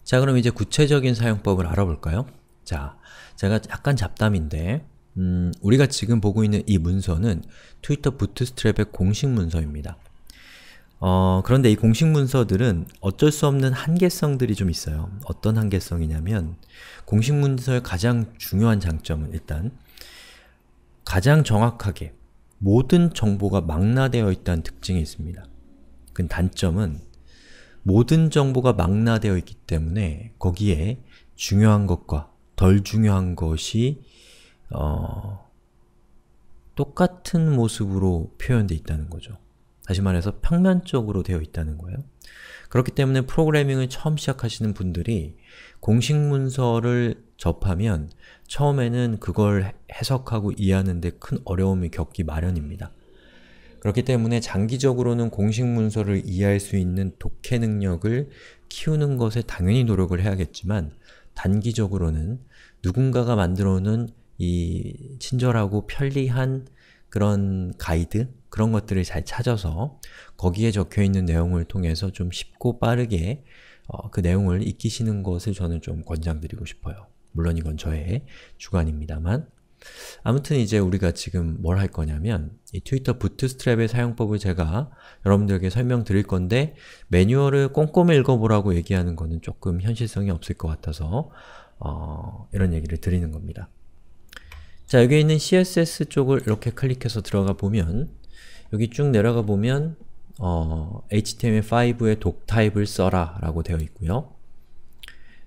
자, 그럼 이제 구체적인 사용법을 알아볼까요? 자, 제가 약간 잡담인데 우리가 지금 보고 있는 이 문서는 트위터 부트스트랩의 공식 문서입니다. 그런데 이 공식 문서들은 어쩔 수 없는 한계성들이 좀 있어요. 어떤 한계성이냐면 공식 문서의 가장 중요한 장점은 일단 가장 정확하게 모든 정보가 망라되어 있다는 특징이 있습니다. 그 단점은 모든 정보가 망라되어 있기 때문에 거기에 중요한 것과 덜 중요한 것이 똑같은 모습으로 표현되어 있다는 거죠. 다시 말해서 평면적으로 되어 있다는 거예요. 그렇기 때문에 프로그래밍을 처음 시작하시는 분들이 공식 문서를 접하면 처음에는 그걸 해석하고 이해하는 데 큰 어려움을 겪기 마련입니다. 그렇기 때문에 장기적으로는 공식 문서를 이해할 수 있는 독해 능력을 키우는 것에 당연히 노력을 해야겠지만 단기적으로는 누군가가 만들어 놓은 이 친절하고 편리한 그런 가이드? 그런 것들을 잘 찾아서 거기에 적혀있는 내용을 통해서 좀 쉽고 빠르게 그 내용을 익히시는 것을 저는 좀 권장드리고 싶어요. 물론 이건 저의 주관입니다만 아무튼 이제 우리가 지금 뭘 할 거냐면 이 트위터 부트스트랩의 사용법을 제가 여러분들에게 설명드릴 건데 매뉴얼을 꼼꼼히 읽어보라고 얘기하는 거는 조금 현실성이 없을 것 같아서 이런 얘기를 드리는 겁니다. 자, 여기 있는 CSS 쪽을 이렇게 클릭해서 들어가 보면 여기 쭉 내려가 보면 HTML5의 doctype을 써라 라고 되어 있고요.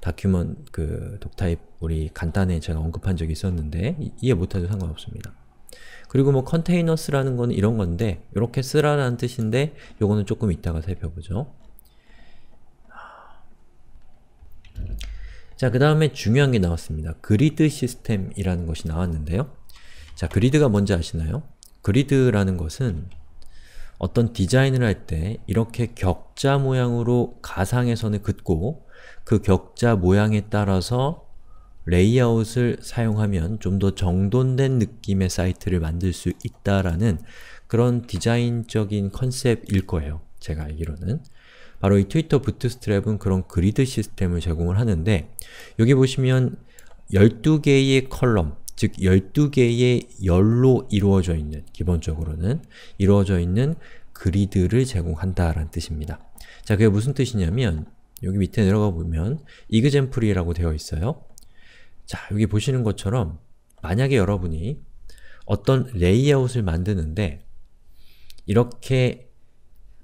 다큐먼트 doctype 우리 간단히 제가 언급한 적이 있었는데 이해 못해도 상관없습니다. 그리고 뭐 containers라는 거는 이런 건데 이렇게 쓰라라는 뜻인데 요거는 조금 이따가 살펴보죠. 자, 그 다음에 중요한 게 나왔습니다. 그리드 시스템이라는 것이 나왔는데요. 자, 그리드가 뭔지 아시나요? 그리드라는 것은 어떤 디자인을 할 때 이렇게 격자 모양으로 가상의 선을 긋고 그 격자 모양에 따라서 레이아웃을 사용하면 좀 더 정돈된 느낌의 사이트를 만들 수 있다라는 그런 디자인적인 컨셉일 거예요. 제가 알기로는. 바로 이 트위터 부트스트랩은 그런 그리드 시스템을 제공을 하는데 여기 보시면 12개의 컬럼, 즉 12개의 열로 이루어져 있는, 기본적으로는 이루어져 있는 그리드를 제공한다라는 뜻입니다. 자, 그게 무슨 뜻이냐면 여기 밑에 내려가 보면 example이라고 되어 있어요. 자, 여기 보시는 것처럼 만약에 여러분이 어떤 레이아웃을 만드는데 이렇게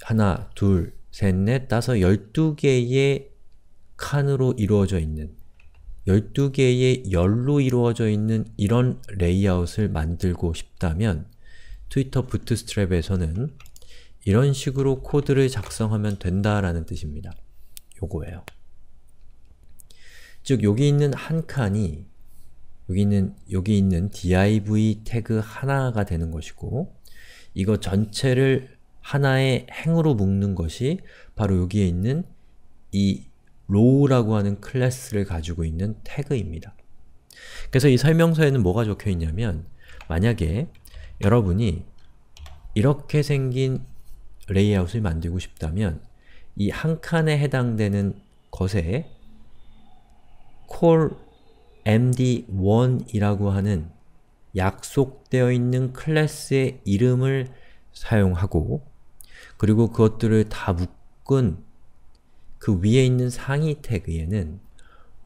하나, 둘, 셋, 넷, 다섯, 12개의 칸으로 이루어져 있는 12개의 열로 이루어져 있는 이런 레이아웃을 만들고 싶다면 트위터 부트스트랩에서는 이런 식으로 코드를 작성하면 된다라는 뜻입니다. 요거예요. 즉, 여기 있는 한 칸이 여기 있는 div 태그 하나가 되는 것이고 이거 전체를 하나의 행으로 묶는 것이 바로 여기에 있는 이 row라고 하는 클래스를 가지고 있는 태그입니다. 그래서 이 설명서에는 뭐가 적혀 있냐면 만약에 여러분이 이렇게 생긴 레이아웃을 만들고 싶다면 이 한 칸에 해당되는 것에 call md1이라고 하는 약속되어 있는 클래스의 이름을 사용하고 그리고 그것들을 다 묶은 그 위에 있는 상위 태그에는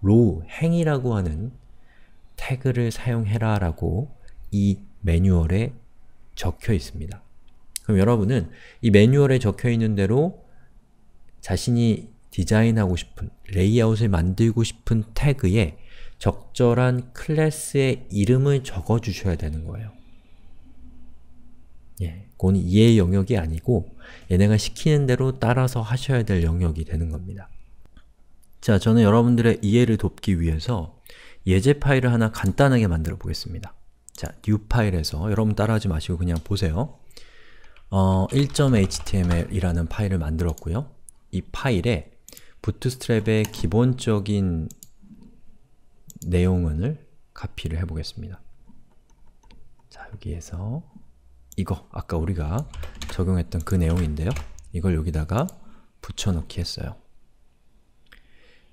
row, 행이라고 하는 태그를 사용해라 라고 이 매뉴얼에 적혀 있습니다. 그럼 여러분은 이 매뉴얼에 적혀 있는 대로 자신이 디자인하고 싶은, 레이아웃을 만들고 싶은 태그에 적절한 클래스의 이름을 적어 주셔야 되는 거예요. 그건 이해의 영역이 아니고 얘네가 시키는 대로 따라서 하셔야 될 영역이 되는 겁니다. 자, 저는 여러분들의 이해를 돕기 위해서 예제 파일을 하나 간단하게 만들어 보겠습니다. 자, new 파일에서 여러분 따라하지 마시고 그냥 보세요. 1.html이라는 파일을 만들었고요. 이 파일에 부트스트랩의 기본적인 내용을 카피를 해보겠습니다. 자, 여기에서 이거 아까 우리가 적용했던 그 내용인데요. 이걸 여기다가 붙여넣기 했어요.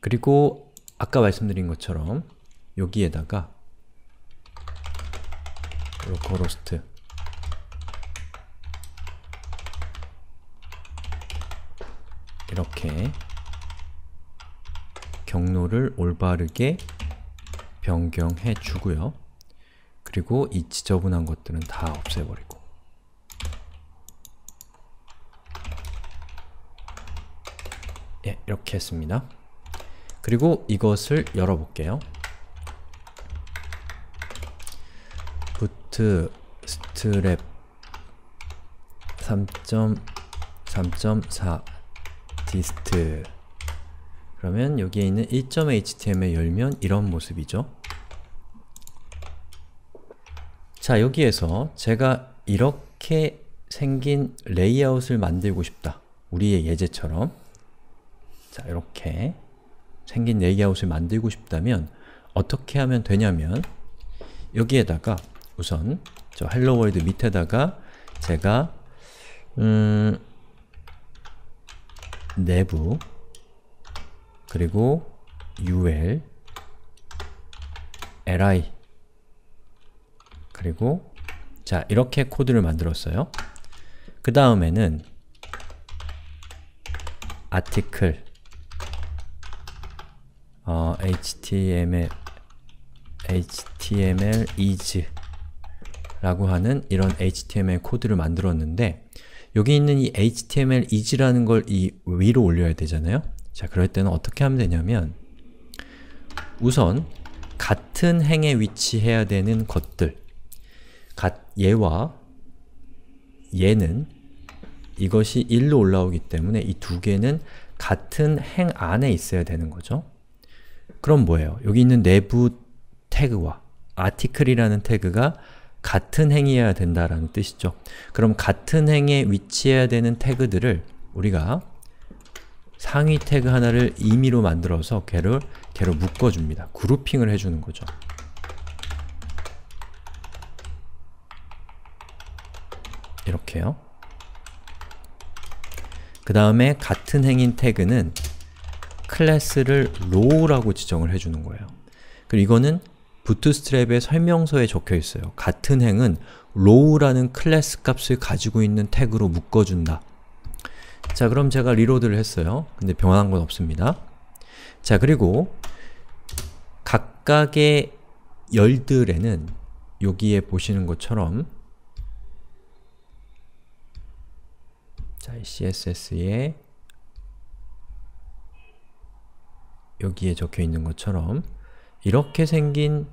그리고 아까 말씀드린 것처럼 여기에다가 localhost 이렇게 경로를 올바르게 변경해 주고요. 그리고 이 지저분한 것들은 다 없애버리고 예, 이렇게 했습니다. 그리고 이것을 열어볼게요. bootstrap 3.3.4 dist 그러면 여기에 있는 1.html 열면 이런 모습이죠. 자, 여기에서 제가 이렇게 생긴 레이아웃을 만들고 싶다. 우리의 예제처럼 자, 이렇게 생긴 레이아웃을 만들고 싶다면 어떻게 하면 되냐면 여기에다가 우선 저 헬로 월드 밑에다가 제가 내부 그리고 ul li 그리고 자, 이렇게 코드를 만들었어요. 그 다음에는 article html is 라고 하는 이런 HTML 코드를 만들었는데 여기 있는 이 HTML is라는 걸 이 위로 올려야 되잖아요. 자, 그럴 때는 어떻게 하면 되냐면 우선 같은 행에 위치해야 되는 것들 얘와 얘는 이것이 1로 올라오기 때문에 이 두 개는 같은 행 안에 있어야 되는 거죠. 그럼 뭐예요? 여기 있는 내부 태그와 article이라는 태그가 같은 행이어야 된다라는 뜻이죠. 그럼 같은 행에 위치해야 되는 태그들을 우리가 상위 태그 하나를 임의로 만들어서 걔로 묶어줍니다. 그룹핑을 해주는 거죠. 이렇게요. 그 다음에 같은 행인 태그는 클래스를 row라고 지정을 해주는 거예요. 그리고 이거는 부트스트랩의 설명서에 적혀 있어요. 같은 행은 row라는 클래스 값을 가지고 있는 태그로 묶어준다. 자, 그럼 제가 리로드를 했어요. 근데 변한 건 없습니다. 자, 그리고 각각의 열들에는 여기에 보시는 것처럼 자, CSS에 여기에 적혀 있는 것처럼 이렇게 생긴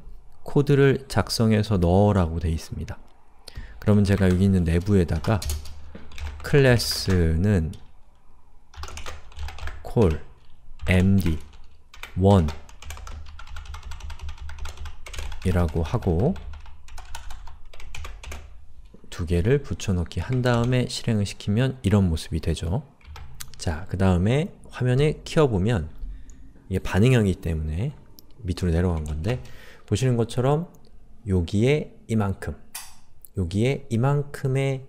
코드를 작성해서 넣으라고 되어 있습니다. 그러면 제가 여기 있는 내부에다가 클래스는 call md1 이라고 하고 두 개를 붙여넣기 한 다음에 실행을 시키면 이런 모습이 되죠. 자, 그 다음에 화면을 키워보면 이게 반응형이기 때문에 밑으로 내려간 건데 보시는 것처럼 여기에 이만큼 여기에 이만큼의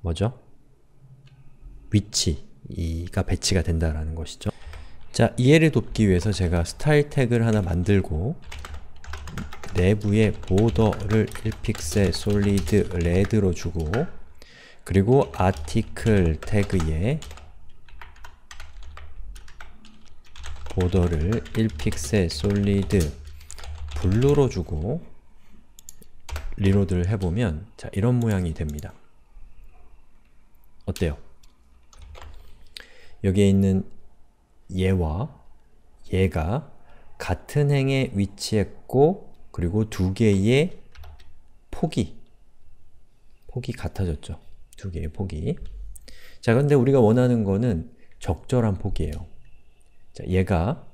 뭐죠? 위치가 배치가 된다라는 것이죠. 자, 이해를 돕기 위해서 제가 스타일 태그를 하나 만들고 내부에 보더를 1픽셀 solid red로 주고 그리고 article 태그에 보더를 1픽셀 solid blue로 주고 리로드를 해보면 자, 이런 모양이 됩니다. 어때요? 여기에 있는 얘와 얘가 같은 행에 위치했고 그리고 두 개의 폭이 같아졌죠. 두 개의 폭이. 자, 근데 우리가 원하는 거는 적절한 폭이에요. 자, 얘가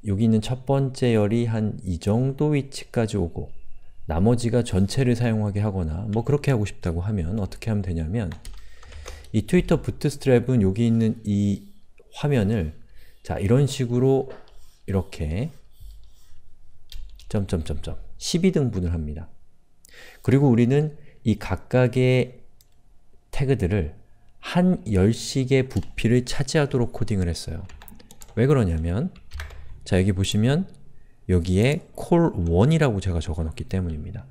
여기 있는 첫 번째 열이 한 이 정도 위치까지 오고 나머지가 전체를 사용하게 하거나 뭐 그렇게 하고 싶다고 하면 어떻게 하면 되냐면 이 트위터 부트스트랩은 여기 있는 이 화면을 자, 이런 식으로 이렇게 12등분을 합니다. 그리고 우리는 이 각각의 태그들을 한 10식의 부피를 차지하도록 코딩을 했어요. 왜 그러냐면 자, 여기 보시면 여기에 콜1이라고 제가 적어놨기 때문입니다.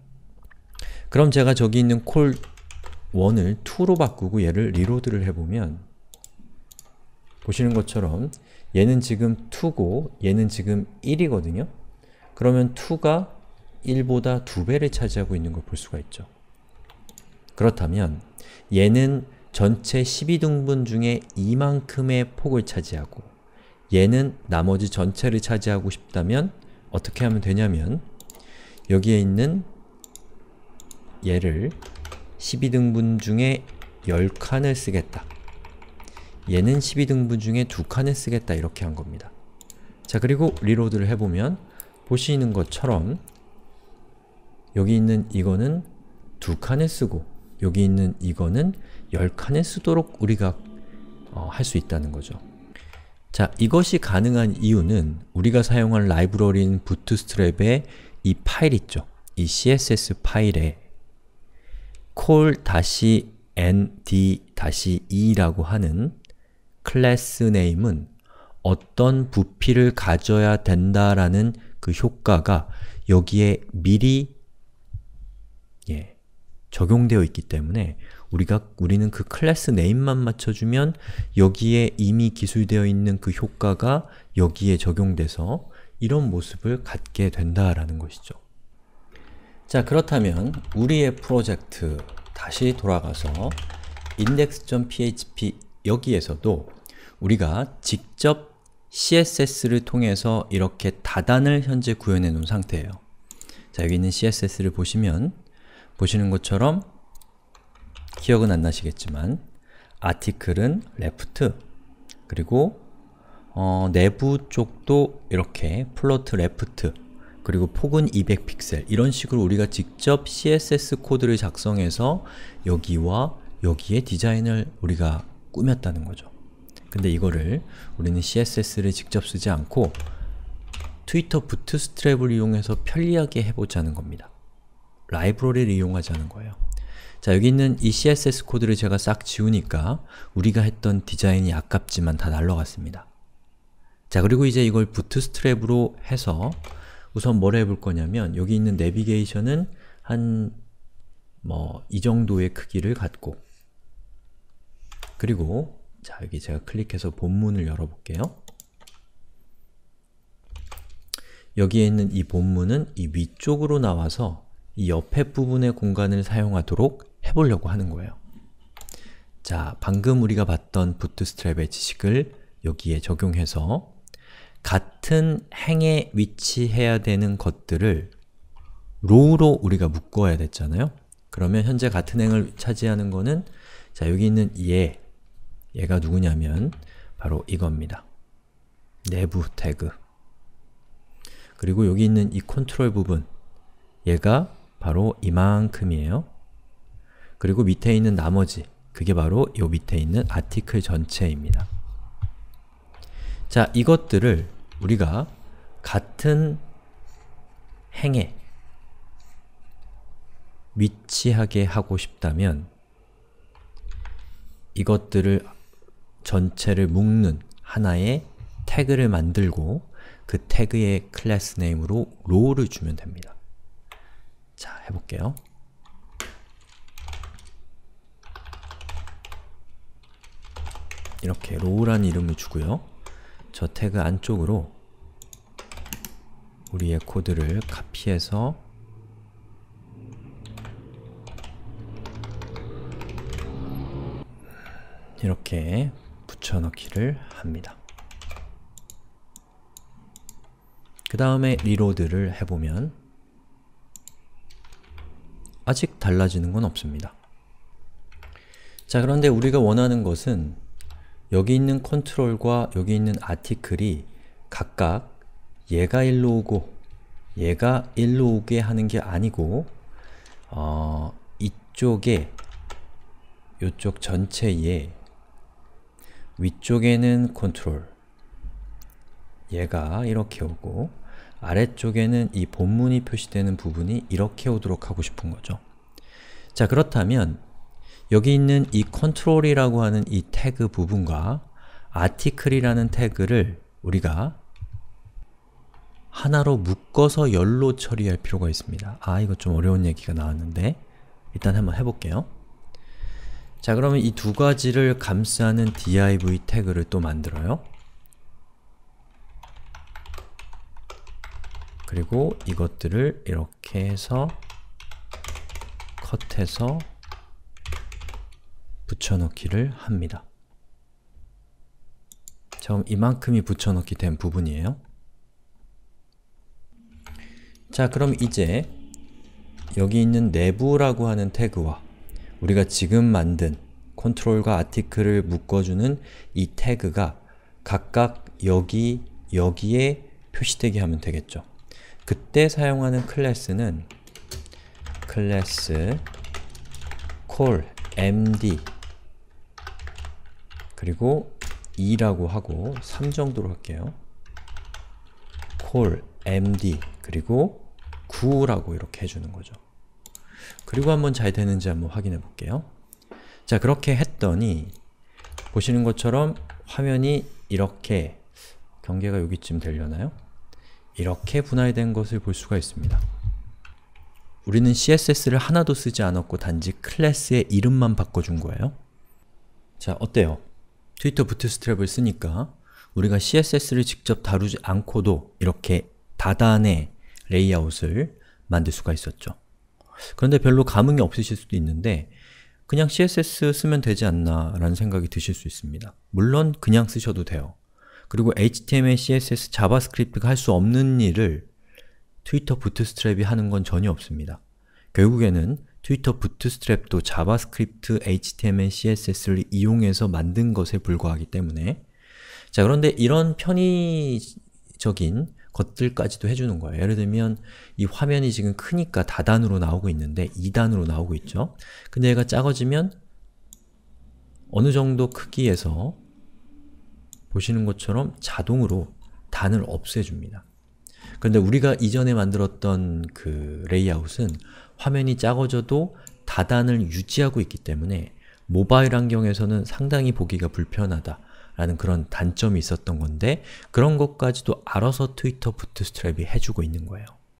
그럼 제가 저기 있는 콜1을 2로 바꾸고 얘를 리로드를 해보면 보시는 것처럼 얘는 지금 2고 얘는 지금 1이거든요? 그러면 2가 1보다 2배를 차지하고 있는 걸 볼 수가 있죠. 그렇다면 얘는 전체 12등분 중에 이만큼의 폭을 차지하고 얘는 나머지 전체를 차지하고 싶다면 어떻게 하면 되냐면 여기에 있는 얘를 12등분 중에 10칸을 쓰겠다. 얘는 12등분 중에 2칸을 쓰겠다 이렇게 한 겁니다. 자, 그리고 리로드를 해보면 보시는 것처럼 여기 있는 이거는 2칸을 쓰고 여기 있는 이거는 10칸을 쓰도록 우리가 할 수 있다는 거죠. 자, 이것이 가능한 이유는 우리가 사용한 라이브러리인 부트스트랩의 이 파일 있죠? 이 CSS 파일에 call-nd-e라고 하는 클래스 네임은 어떤 부피를 가져야 된다라는 그 효과가 여기에 미리 적용되어 있기 때문에 우리는 그 클래스 네임만 맞춰주면 여기에 이미 기술되어 있는 그 효과가 여기에 적용돼서 이런 모습을 갖게 된다라는 것이죠. 자, 그렇다면 우리의 프로젝트 다시 돌아가서 index.php 여기에서도 우리가 직접 CSS를 통해서 이렇게 다단을 현재 구현해 놓은 상태예요. 자, 여기 있는 CSS를 보시면 보시는 것처럼 기억은 안 나시겠지만 아티클은 left 그리고 내부 쪽도 이렇게 플로트 left 그리고 폭은 200픽셀 이런 식으로 우리가 직접 CSS 코드를 작성해서 여기와 여기에 디자인을 우리가 꾸몄다는 거죠. 근데 이거를 우리는 CSS를 직접 쓰지 않고 트위터 부트스트랩을 이용해서 편리하게 해보자는 겁니다. 라이브러리를 이용하자는 거예요. 자, 여기 있는 이 CSS 코드를 제가 싹 지우니까 우리가 했던 디자인이 아깝지만 다 날라갔습니다. 자, 그리고 이제 이걸 부트스트랩으로 해서 우선 뭘 해볼 거냐면 여기 있는 내비게이션은 한 이 정도의 크기를 갖고 그리고 자, 여기 제가 클릭해서 본문을 열어볼게요. 여기에 있는 이 본문은 이 위쪽으로 나와서 이 옆에 부분의 공간을 사용하도록 해보려고 하는 거예요. 자, 방금 우리가 봤던 부트스트랩의 지식을 여기에 적용해서 같은 행에 위치해야 되는 것들을 row로 우리가 묶어야 됐잖아요? 그러면 현재 같은 행을 차지하는 거는 자, 여기 있는 얘가 누구냐면 바로 이겁니다. 내부 태그 그리고 여기 있는 이 컨트롤 부분 얘가 바로 이만큼이에요. 그리고 밑에 있는 나머지 그게 바로 요 밑에 있는 아티클 전체입니다. 자, 이것들을 우리가 같은 행에 위치하게 하고 싶다면 이것들을 전체를 묶는 하나의 태그를 만들고 그 태그의 클래스 네임으로 row를 주면 됩니다. 자, 해볼게요. 이렇게 row라는 이름을 주고요. 저 태그 안쪽으로 우리의 코드를 카피해서 이렇게 붙여넣기를 합니다. 그 다음에 리로드를 해보면 아직 달라지는 건 없습니다. 자, 그런데 우리가 원하는 것은 여기 있는 컨트롤과 여기 있는 아티클이 각각 얘가 일로 오고 얘가 일로 오게 하는 게 아니고 이쪽에 이쪽 전체에 위쪽에는 컨트롤 얘가 이렇게 오고 아래쪽에는 이 본문이 표시되는 부분이 이렇게 오도록 하고 싶은 거죠. 자, 그렇다면 여기 있는 이 control이라고 하는 이 태그 부분과 article이라는 태그를 우리가 하나로 묶어서 열로 처리할 필요가 있습니다. 이거 좀 어려운 얘기가 나왔는데 일단 한번 해볼게요. 자, 그러면 이 두 가지를 감싸는 div 태그를 또 만들어요. 그리고 이것들을 이렇게 해서 컷해서 붙여넣기를 합니다. 자, 그럼 이만큼이 붙여넣기 된 부분이에요. 자, 그럼 이제 여기 있는 내부라고 하는 태그와 우리가 지금 만든 컨트롤과 아티클을 묶어주는 이 태그가 각각 여기에 표시되게 하면 되겠죠. 그때 사용하는 클래스는 클래스 call md 그리고 2라고 하고 3 정도로 할게요. call md 그리고 9라고 이렇게 해주는 거죠. 그리고 한번 잘 되는지 한번 확인해 볼게요. 자, 그렇게 했더니 보시는 것처럼 화면이 이렇게 경계가 여기쯤 되려나요? 이렇게 분할된 것을 볼 수가 있습니다. 우리는 CSS를 하나도 쓰지 않았고 단지 클래스의 이름만 바꿔준 거예요. 자, 어때요? 트위터 부트스트랩을 쓰니까 우리가 CSS를 직접 다루지 않고도 이렇게 다단의 레이아웃을 만들 수가 있었죠. 그런데 별로 감흥이 없으실 수도 있는데 그냥 CSS 쓰면 되지 않나 라는 생각이 드실 수 있습니다. 물론 그냥 쓰셔도 돼요. 그리고 HTML, CSS, 자바스크립트가 할 수 없는 일을 트위터 부트스트랩이 하는 건 전혀 없습니다. 결국에는 트위터 부트스트랩도 자바스크립트, HTML, CSS를 이용해서 만든 것에 불과하기 때문에 자, 그런데 이런 편의적인 것들까지도 해주는 거예요. 예를 들면 이 화면이 지금 크니까 다단으로 나오고 있는데 2단으로 나오고 있죠. 근데 얘가 작아지면 어느 정도 크기에서 보시는 것처럼 자동으로 단을 없애줍니다. 그런데 우리가 이전에 만들었던 그 레이아웃은 화면이 작아져도 다단을 유지하고 있기 때문에 모바일 환경에서는 상당히 보기가 불편하다 라는 그런 단점이 있었던 건데 그런 것까지도 알아서 트위터 부트스트랩이 해주고 있는 거예요.